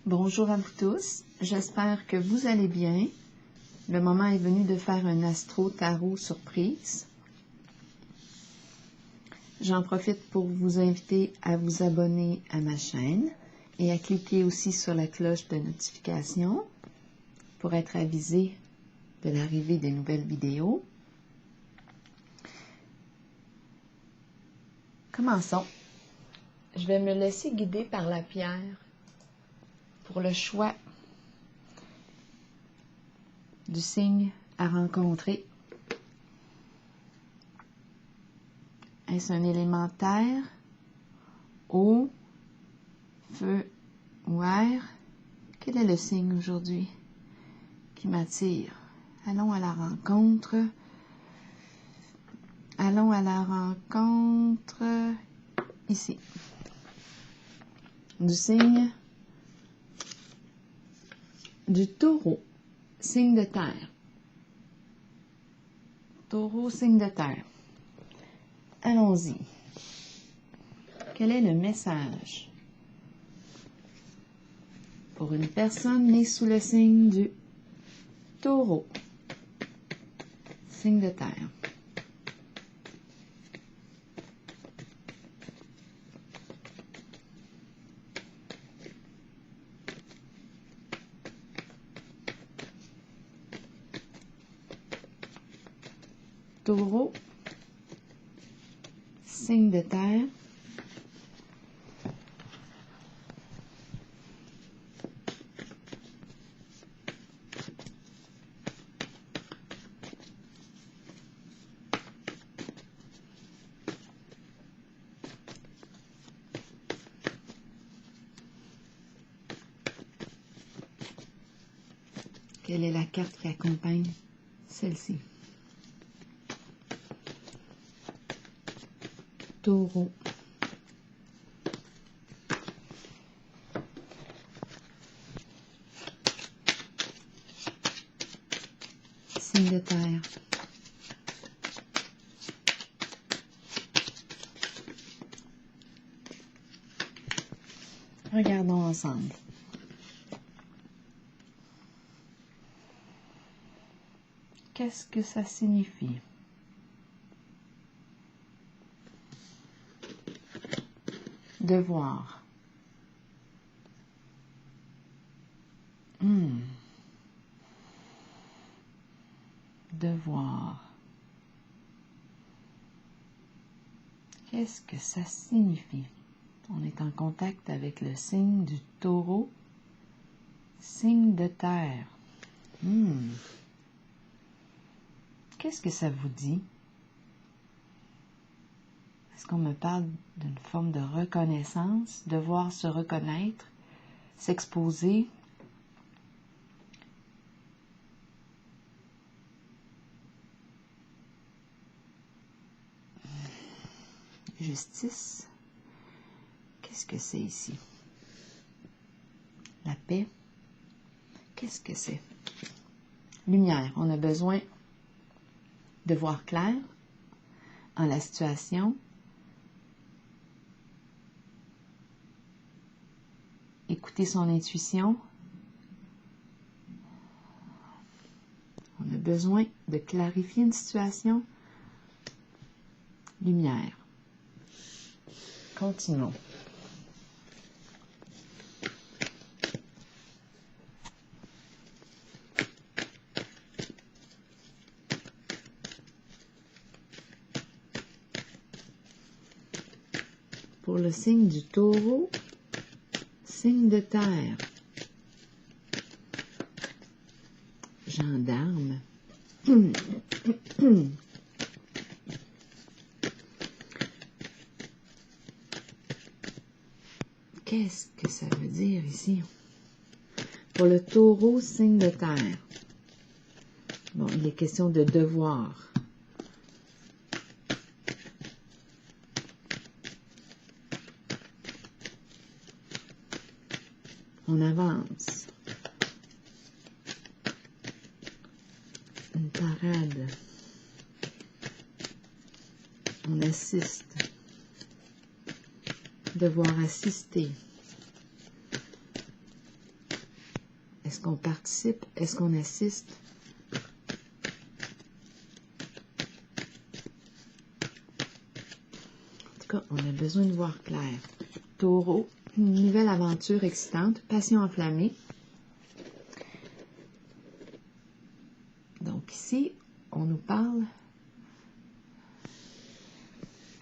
Bonjour à vous tous, j'espère que vous allez bien. Le moment est venu de faire un astro-tarot surprise. J'en profite pour vous inviter à vous abonner à ma chaîne et à cliquer aussi sur la cloche de notification pour être avisé de l'arrivée des nouvelles vidéos. Commençons. Je vais me laisser guider par la pierre pour le choix du signe à rencontrer. Est-ce un élément terre, eau, feu ou air? Quel est le signe aujourd'hui qui m'attire? Allons à la rencontre. Allons à la rencontre ici. Du signe du taureau, signe de terre. Taureau, signe de terre. Allons-y. Quel est le message pour une personne née sous le signe du taureau, signe de terre? Taureau, signe de terre. Quelle est la carte qui accompagne celle-ci? Taureau. Signe de terre. Regardons ensemble. Qu'est-ce que ça signifie? Devoir. Devoir. Qu'est-ce que ça signifie? On est en contact avec le signe du taureau, signe de terre. Qu'est-ce que ça vous dit? Est-ce qu'on me parle d'une forme de reconnaissance, devoir se reconnaître, s'exposer? Justice? Qu'est-ce que c'est ici? La paix? Qu'est-ce que c'est? Lumière. On a besoin de voir clair en la situation. Écouter son intuition. On a besoin de clarifier une situation. Lumière. Continuons. Pour le signe du taureau, signe de terre. Gendarme. Qu'est-ce que ça veut dire ici? Pour le taureau, signe de terre. Bon, il est question de devoir. On avance. Une parade. On assiste. Devoir assister. Est-ce qu'on participe? Est-ce qu'on assiste? En tout cas, on a besoin de voir clair. Taureau, une nouvelle aventure excitante, passion enflammée. Donc ici, on nous parle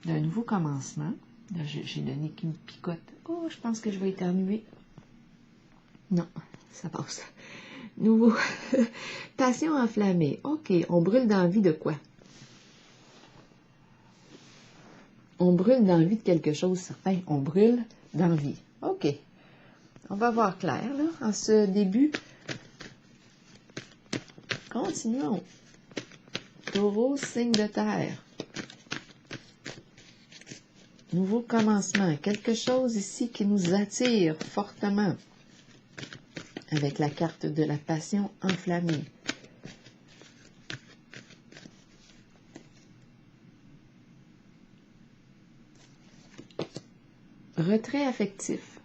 d'un nouveau commencement. Là, j'ai le nez qui me picote. Oh, je pense que je vais éternuer. Non, ça passe. Nouveau. Passion enflammée. OK, on brûle d'envie de quoi? On brûle d'envie de quelque chose certain. On brûle d'envie. OK. On va voir clair, là, en ce début. Continuons. Taureau, signe de terre. Nouveau commencement. Quelque chose ici qui nous attire fortement. Avec la carte de la passion enflammée. Retrait affectif.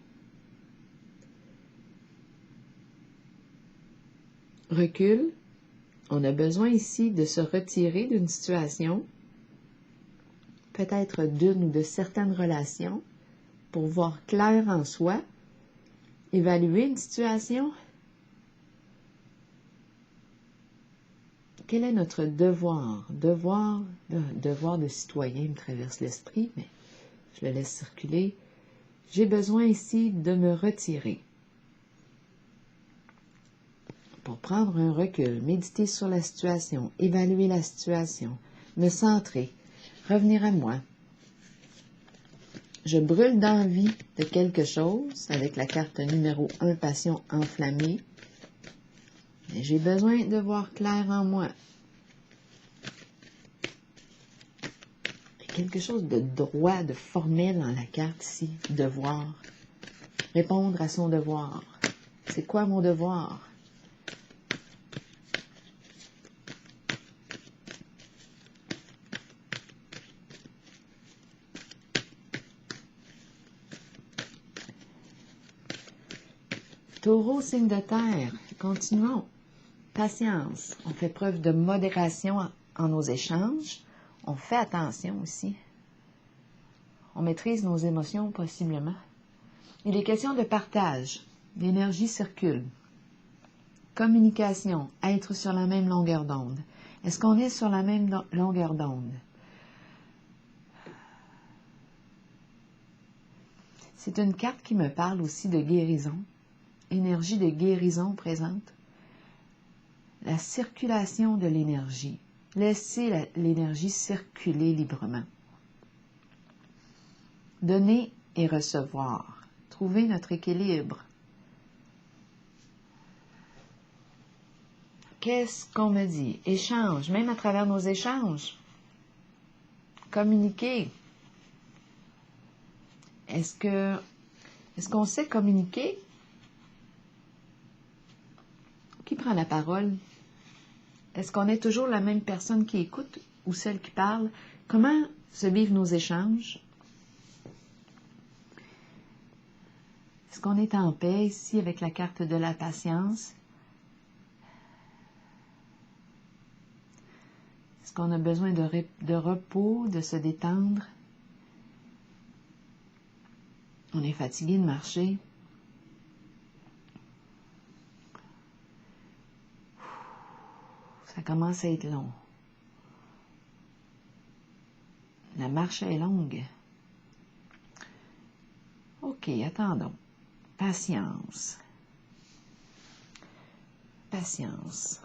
Recul. On a besoin ici de se retirer d'une situation, peut-être d'une ou de certaines relations, pour voir clair en soi, évaluer une situation. Quel est notre devoir? Devoir de citoyen me traverse l'esprit, mais je le laisse circuler. J'ai besoin ici de me retirer. Pour prendre un recul, méditer sur la situation, évaluer la situation, me centrer, revenir à moi. Je brûle d'envie de quelque chose avec la carte numéro 1, passion enflammée. Mais j'ai besoin de voir clair en moi. Quelque chose de droit, de formel dans la carte ici. Devoir. Répondre à son devoir. C'est quoi mon devoir? Taureau, signe de terre. Continuons. Patience. On fait preuve de modération en nos échanges. On fait attention aussi. On maîtrise nos émotions possiblement. Il est question de partage. L'énergie circule. Communication. Être sur la même longueur d'onde. Est-ce qu'on est sur la même longueur d'onde? C'est une carte qui me parle aussi de guérison. Énergie de guérison présente. La circulation de l'énergie. Laisser l'énergie circuler librement. Donner et recevoir. Trouver notre équilibre. Qu'est-ce qu'on me dit? Échange, même à travers nos échanges. Communiquer. Est-ce qu'on sait communiquer? Qui prend la parole? Est-ce qu'on est toujours la même personne qui écoute ou celle qui parle? Comment se vivent nos échanges? Est-ce qu'on est en paix ici avec la carte de la patience? Est-ce qu'on a besoin de repos, de se détendre? On est fatigué de marcher. Ça commence à être long. La marche est longue. OK, attendons. Patience. Patience.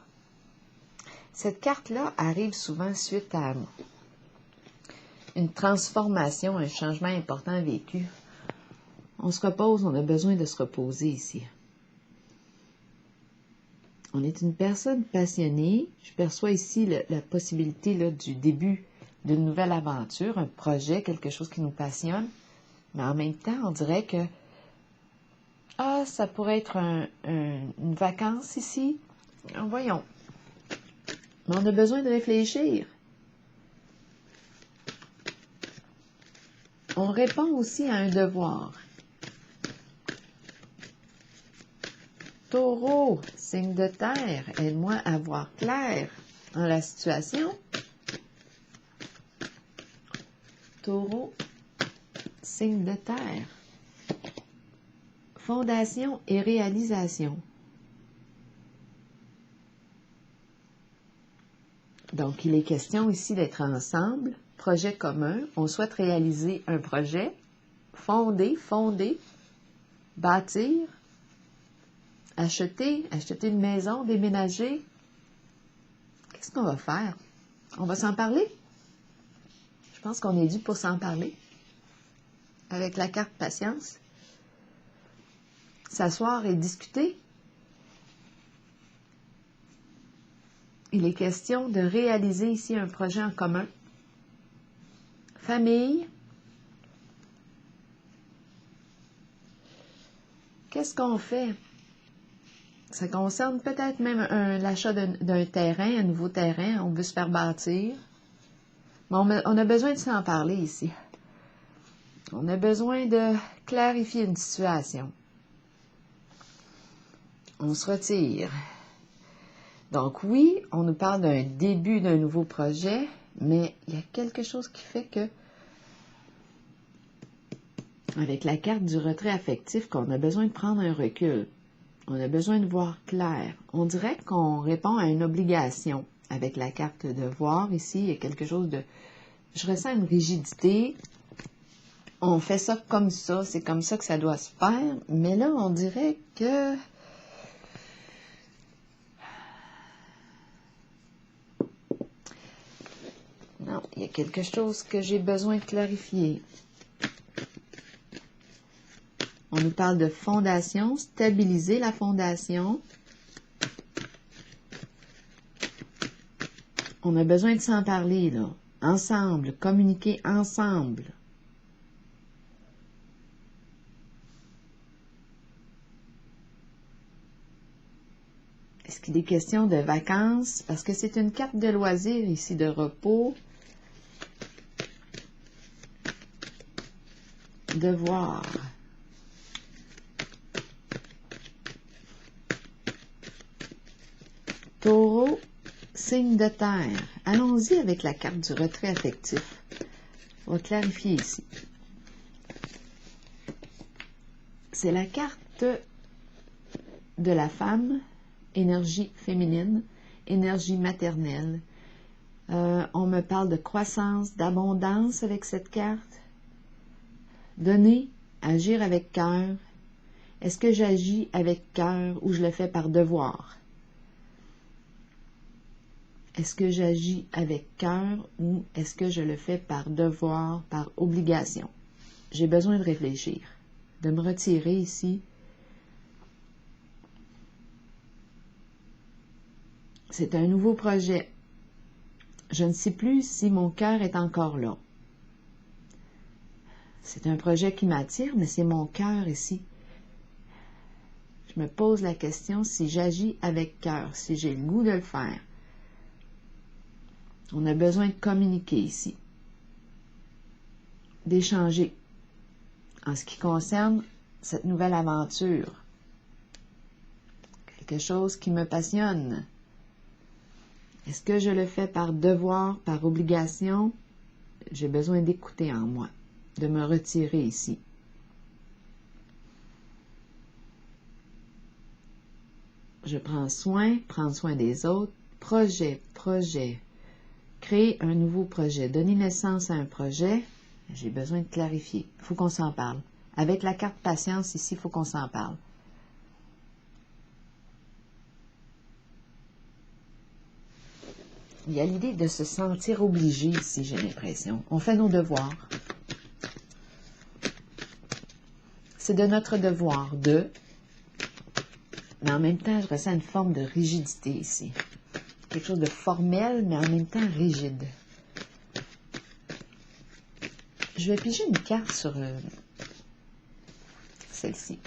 Cette carte-là arrive souvent suite à une transformation, un changement important vécu. On se repose, on a besoin de se reposer ici. On est une personne passionnée. Je perçois ici la possibilité là, du début d'une nouvelle aventure, un projet, quelque chose qui nous passionne. Mais en même temps, on dirait que ça pourrait être une vacance ici. Voyons. Mais on a besoin de réfléchir. On répond aussi à un devoir. Taureau, signe de terre, aide-moi à voir clair dans la situation. Taureau, signe de terre. Fondation et réalisation. Donc, il est question ici d'être ensemble, projet commun. On souhaite réaliser un projet, fonder, bâtir, acheter une maison, déménager. Qu'est-ce qu'on va faire? On va s'en parler? Je pense qu'on est dû pour s'en parler. Avec la carte patience. S'asseoir et discuter. Il est question de réaliser ici un projet en commun. Famille. Qu'est-ce qu'on fait? Ça concerne peut-être même l'achat d'un terrain, un nouveau terrain. On veut se faire bâtir. Mais on a besoin de s'en parler ici. On a besoin de clarifier une situation. On se retire. Donc oui, on nous parle d'un début d'un nouveau projet, mais il y a quelque chose qui fait que, avec la carte du retrait affectif, qu'on a besoin de prendre un recul. On a besoin de voir clair. On dirait qu'on répond à une obligation. Avec la carte de voir, ici, il y a quelque chose de... Je ressens une rigidité. On fait ça comme ça, c'est comme ça que ça doit se faire. Mais là, on dirait que... Non, il y a quelque chose que j'ai besoin de clarifier. On nous parle de fondation, stabiliser la fondation. On a besoin de s'en parler, là. Ensemble, communiquer ensemble. Est-ce qu'il est question de vacances? Parce que c'est une carte de loisirs ici, de repos. Devoir. Taureau, signe de terre. Allons-y avec la carte du retrait affectif. On va clarifier ici. C'est la carte de la femme, énergie féminine, énergie maternelle. On me parle de croissance, d'abondance avec cette carte. Donner, agir avec cœur. Est-ce que j'agis avec cœur ou je le fais par devoir? Est-ce que j'agis avec cœur ou est-ce que je le fais par devoir, par obligation? J'ai besoin de réfléchir, de me retirer ici. C'est un nouveau projet. Je ne sais plus si mon cœur est encore là. C'est un projet qui m'attire, mais c'est mon cœur ici. Je me pose la question si j'agis avec cœur, si j'ai le goût de le faire. On a besoin de communiquer ici, d'échanger en ce qui concerne cette nouvelle aventure. Quelque chose qui me passionne. Est-ce que je le fais par devoir, par obligation? J'ai besoin d'écouter en moi, de me retirer ici. Je prends soin des autres. Projet. Créer un nouveau projet, donner naissance à un projet, j'ai besoin de clarifier. Il faut qu'on s'en parle. Avec la carte patience ici, il faut qu'on s'en parle. Il y a l'idée de se sentir obligé ici, j'ai l'impression. On fait nos devoirs. C'est de notre devoir de... Mais en même temps, je ressens une forme de rigidité ici. Quelque chose de formel, mais en même temps rigide. Je vais piger une carte sur celle-ci.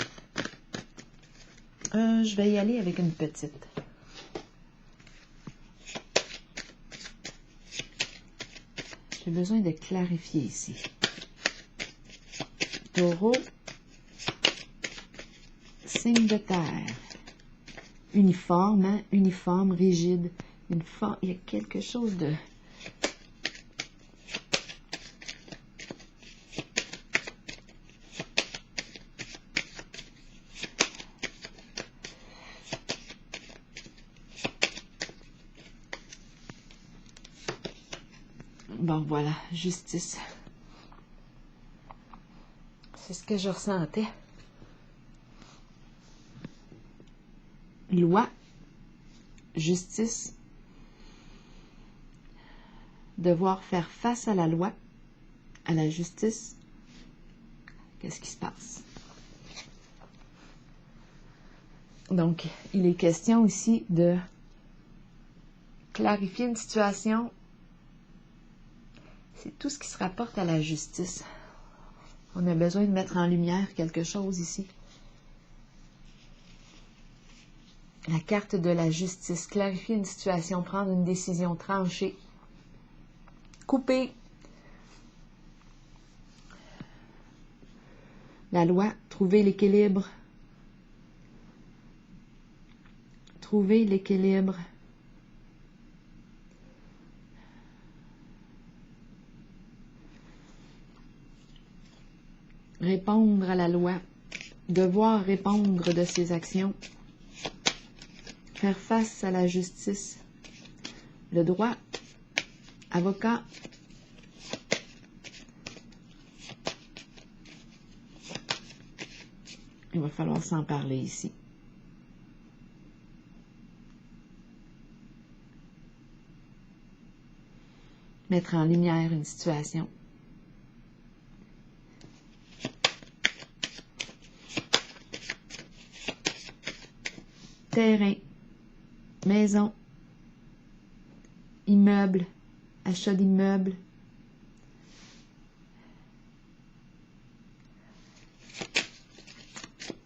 Je vais y aller avec une petite. J'ai besoin de clarifier ici. Taureau, signe de terre. uniforme, hein? Uniforme, rigide. Il y a quelque chose de... Bon, voilà, justice. C'est ce que je ressentais. Loi, justice, devoir faire face à la loi, à la justice. Qu'est-ce qui se passe? Donc, il est question ici de clarifier une situation. C'est tout ce qui se rapporte à la justice. On a besoin de mettre en lumière quelque chose ici. La carte de la justice. Clarifier une situation, prendre une décision, trancher, couper. La loi, trouver l'équilibre. Trouver l'équilibre. Répondre à la loi. Devoir répondre de ses actions. Faire face à la justice. Le droit. Avocat. Il va falloir s'en parler ici. Mettre en lumière une situation. Terrain, maison, immeuble, achat d'immeuble.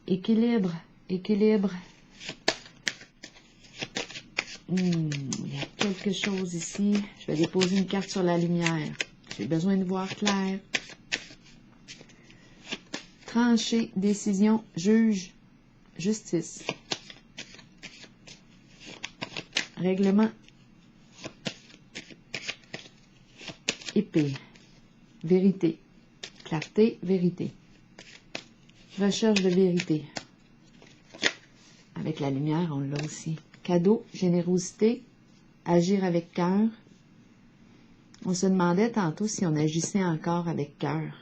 Équilibre, équilibre. Il y a quelque chose ici. Je vais déposer une carte sur la lumière. J'ai besoin de voir clair. Trancher, décision, juge, justice. Règlement. Épée. Vérité. Clarté, vérité. Recherche de vérité. Avec la lumière, on l'a aussi. Cadeau, générosité, agir avec cœur. On se demandait tantôt si on agissait encore avec cœur.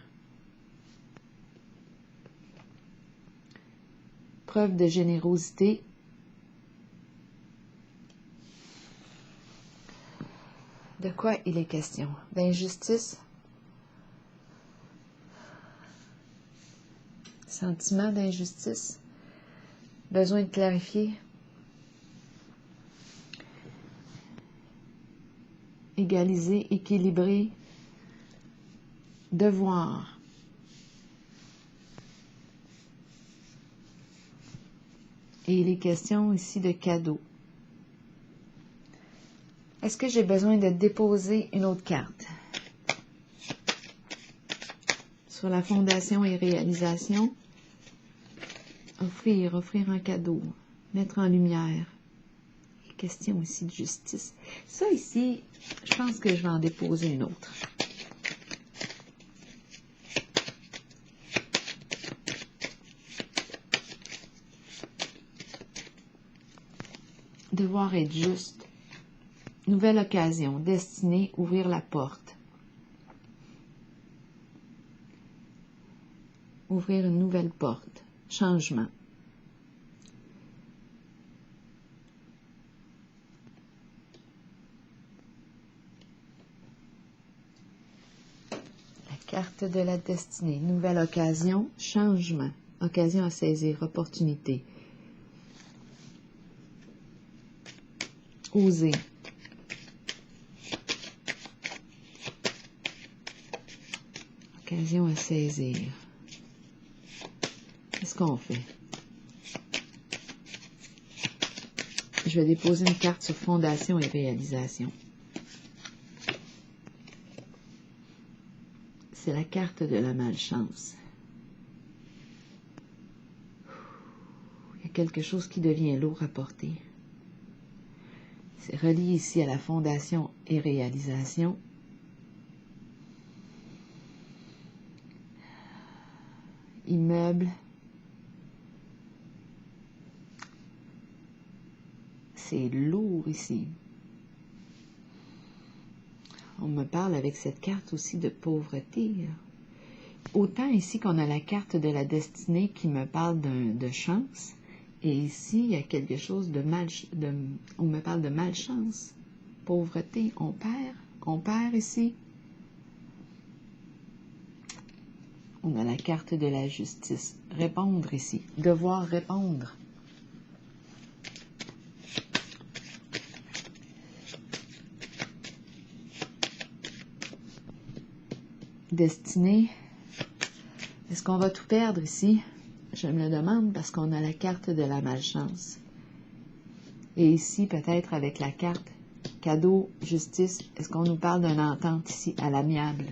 Preuve de générosité. De quoi il est question? D'injustice? Sentiment d'injustice? Besoin de clarifier? Égaliser, équilibrer? Devoir? Et il est question ici de cadeau. Est-ce que j'ai besoin de déposer une autre carte? Sur la fondation et réalisation, offrir un cadeau, mettre en lumière. Il est question aussi de justice. Ça ici, je pense que je vais en déposer une autre. Devoir être juste. Nouvelle occasion, destinée, ouvrir la porte. Ouvrir une nouvelle porte. Changement. La carte de la destinée. Nouvelle occasion, changement. Occasion à saisir, opportunité. Oser. Occasion à saisir. Qu'est-ce qu'on fait? Je vais déposer une carte sur fondation et réalisation. C'est la carte de la malchance. Il y à quelque chose qui devient lourd à porter. C'est relié ici à la fondation et réalisation. Immeuble. C'est lourd ici. On me parle avec cette carte aussi de pauvreté. Autant ici qu'on a la carte de la destinée qui me parle de chance, et ici il y a quelque chose de on me parle de malchance, pauvreté, on perd ici. On a la carte de la justice, répondre ici, devoir répondre. Destinée, est-ce qu'on va tout perdre ici? Je me le demande parce qu'on a la carte de la malchance. Et ici, peut-être avec la carte cadeau, justice, est-ce qu'on nous parle d'une entente ici à l'amiable?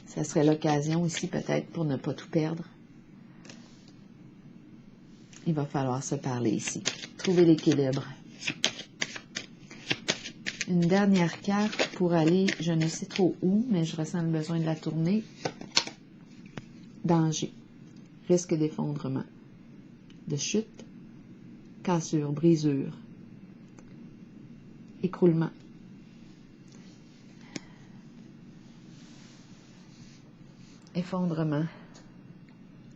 Ça serait l'occasion ici peut-être pour ne pas tout perdre. Il va falloir se parler ici. Trouver l'équilibre. Une dernière carte pour aller, je ne sais trop où, mais je ressens le besoin de la tourner. Danger. Risque d'effondrement. De chute. Cassure, brisure. Écroulement. Effondrement.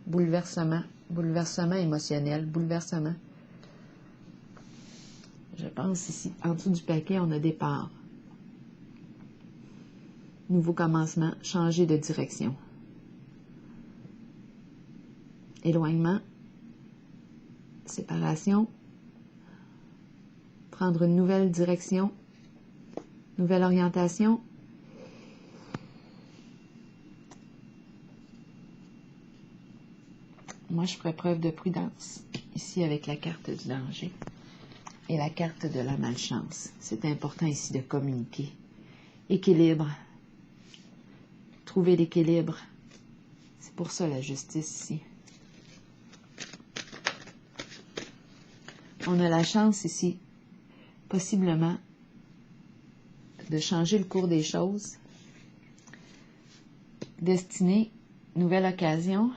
Bouleversement. Bouleversement émotionnel. Bouleversement. Je pense ici, en dessous du paquet, on a départ. Nouveau commencement, changer de direction. Éloignement, séparation, prendre une nouvelle direction, nouvelle orientation. Moi, je ferai preuve de prudence, ici avec la carte du danger. Et la carte de la malchance. C'est important ici de communiquer. Équilibre. Trouver l'équilibre. C'est pour ça la justice ici. On a la chance ici, possiblement, de changer le cours des choses. Destinée, nouvelle occasion.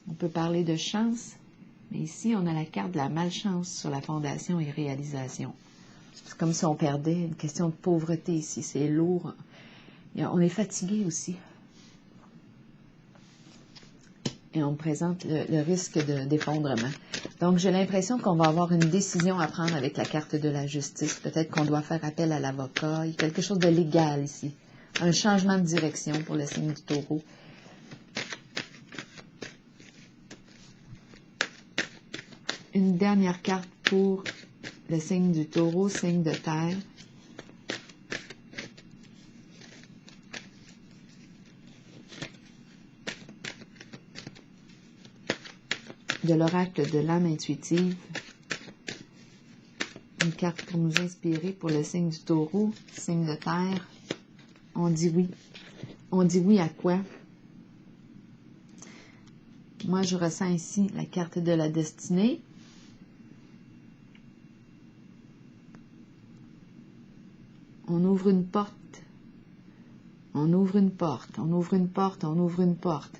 On peut parler de chance. Mais ici, on a la carte de la malchance sur la fondation et réalisation. C'est comme si on perdait une question de pauvreté ici. C'est lourd. On est fatigué aussi. Et on me présente le risque d'effondrement. Donc, j'ai l'impression qu'on va avoir une décision à prendre avec la carte de la justice. Peut-être qu'on doit faire appel à l'avocat. Il y a quelque chose de légal ici. Un changement de direction pour le signe du taureau. Une dernière carte pour le signe du taureau, signe de terre. De l'oracle de l'âme intuitive. Une carte pour nous inspirer pour le signe du taureau, signe de terre. On dit oui. On dit oui à quoi? Moi, je ressens ici la carte de la destinée. On ouvre une porte, on ouvre une porte, on ouvre une porte, on ouvre une porte.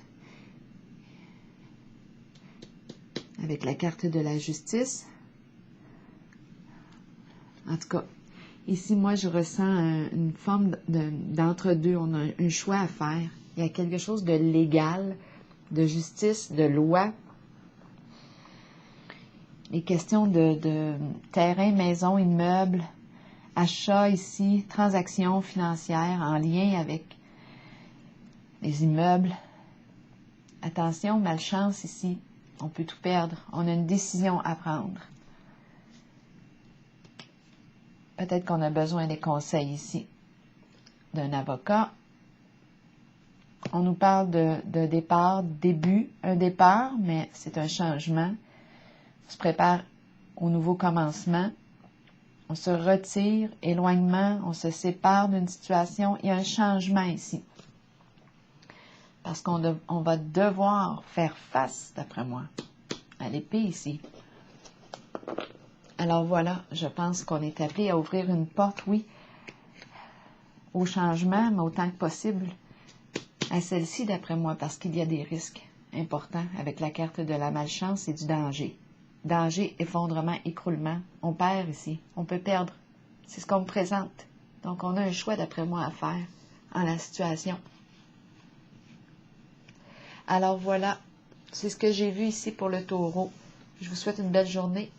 Avec la carte de la justice. En tout cas, ici, moi, je ressens une forme d'entre-deux. On a un choix à faire. Il y a quelque chose de légal, de justice, de loi. Les questions de terrain, maison, immeuble, achat ici, transactions financières en lien avec les immeubles. Attention, malchance ici, on peut tout perdre. On a une décision à prendre. Peut-être qu'on a besoin des conseils ici d'un avocat. On nous parle de départ, début, un départ, mais c'est un changement. On se prépare au nouveau commencement. On se retire, éloignement, on se sépare d'une situation. Il y a un changement ici. Parce on va devoir faire face, d'après moi, à l'épée ici. Alors voilà, je pense qu'on est appelé à ouvrir une porte, oui, au changement, mais autant que possible à celle-ci, d'après moi, parce qu'il y a des risques importants avec la carte de la malchance et du danger. Danger, effondrement, écroulement. On perd ici, on peut perdre. C'est ce qu'on me présente. Donc, on a un choix, d'après moi, à faire en la situation. Alors voilà, c'est ce que j'ai vu ici pour le taureau. Je vous souhaite une belle journée.